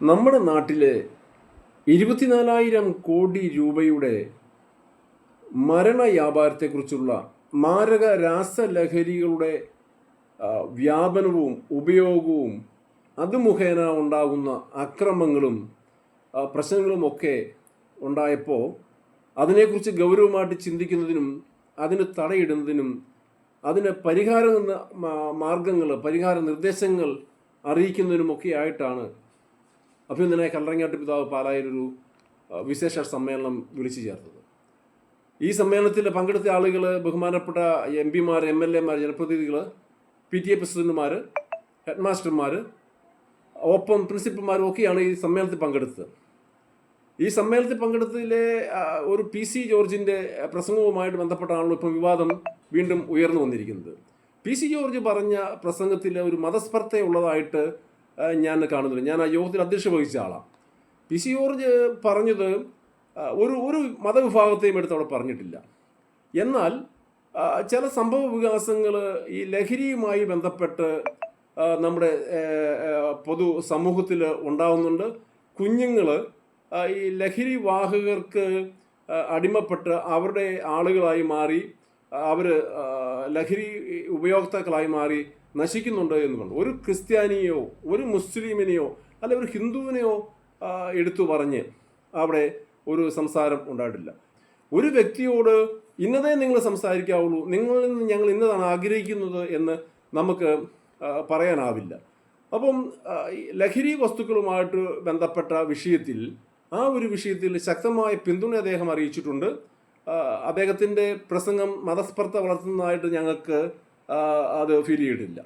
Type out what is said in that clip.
നമ്മുടെ നാട്ടിലെ 24,000 കോടി രൂപയുടെ മരണ വ്യാപാരത്തെക്കുറിച്ചുള്ള മാരക രാസലഹരികളുടെ വ്യാപനവും ഉപയോഗവും അത് മുഖേന ഉണ്ടാകുന്ന അക്രമങ്ങളും പ്രശ്നങ്ങളുമൊക്കെ ഉണ്ടായപ്പോൾ അതിനെക്കുറിച്ച് ഗൗരവമായിട്ട് ചിന്തിക്കുന്നതിനും അതിന് തടയിടുന്നതിനും അതിന് പരിഹാര നിർദ്ദേശങ്ങൾ അറിയിക്കുന്നതിനുമൊക്കെ ആയിട്ടാണ് അഭിനന്ദനായ കല്ലറങ്ങാട്ട് പിതാവ് പാലായിലൊരു വിശേഷ സമ്മേളനം വിളിച്ചു ചേർത്തത്. ഈ സമ്മേളനത്തിൽ പങ്കെടുത്ത ആളുകൾ ബഹുമാനപ്പെട്ട MP-മാർ, MLA-മാർ, ജനപ്രതിനിധികൾ, PTA പ്രസിഡന്റുമാർ, ഹെഡ് മാസ്റ്റർമാർ, ഒപ്പം പ്രിൻസിപ്പൽമാരും ഒക്കെയാണ് ഈ സമ്മേളനത്തിൽ പങ്കെടുത്തത്. ഈ സമ്മേളനത്തിൽ പങ്കെടുത്തതിലെ ഒരു PC ജോർജിൻ്റെ പ്രസംഗവുമായിട്ട് ബന്ധപ്പെട്ടാണല്ലോ ഇപ്പം വിവാദം വീണ്ടും ഉയർന്നു വന്നിരിക്കുന്നത്. PC ജോർജ് പറഞ്ഞ പ്രസംഗത്തിൽ ഒരു മതസ്പർദ്ധയുള്ളതായിട്ട് ഞാൻ കാണുന്നില്ല. ഞാൻ ആ യോഗത്തിൽ അധ്യക്ഷത വഹിച്ച ആളാണ്. PC ജോർജ് പറഞ്ഞത് ഒരു മതവിഭാഗത്തെയും എടുത്ത് അവിടെ പറഞ്ഞിട്ടില്ല. എന്നാൽ ചില സംഭവ വികാസങ്ങൾ ഈ ലഹരിയുമായി ബന്ധപ്പെട്ട് നമ്മുടെ പൊതു സമൂഹത്തിൽ ഉണ്ടാകുന്നുണ്ട്. കുഞ്ഞുങ്ങൾ ഈ ലഹരി വാഹകർക്ക് അടിമപ്പെട്ട് അവരുടെ ആളുകളായി മാറി, അവർ ലഹരി ഉപയോക്താക്കളായി മാറി നശിക്കുന്നുണ്ട് എന്നുകൊണ്ട് ഒരു ക്രിസ്ത്യാനിയോ ഒരു മുസ്ലിമിനെയോ അല്ലെ ഒരു ഹിന്ദുവിനെയോ എടുത്തു പറഞ്ഞ് അവിടെ ഒരു സംസാരം ഉണ്ടായിട്ടില്ല. ഒരു വ്യക്തിയോട് ഇന്നതേ നിങ്ങൾ സംസാരിക്കാവുള്ളൂ, നിങ്ങളിൽ നിന്ന് ഞങ്ങൾ ഇന്നതാണ് ആഗ്രഹിക്കുന്നത് എന്ന് നമുക്ക് പറയാനാവില്ല. അപ്പം ലഹരി വസ്തുക്കളുമായിട്ട് ബന്ധപ്പെട്ട വിഷയത്തിൽ ഒരു വിഷയത്തിൽ ശക്തമായ പിന്തുണ അദ്ദേഹം അറിയിച്ചിട്ടുണ്ട്. അദ്ദേഹത്തിൻ്റെ പ്രസംഗം മതസ്പർദ്ധ വളർത്തുന്നതായിട്ട് ഞങ്ങൾക്ക് അത് ഫീൽ ചെയ്തിട്ടില്ല.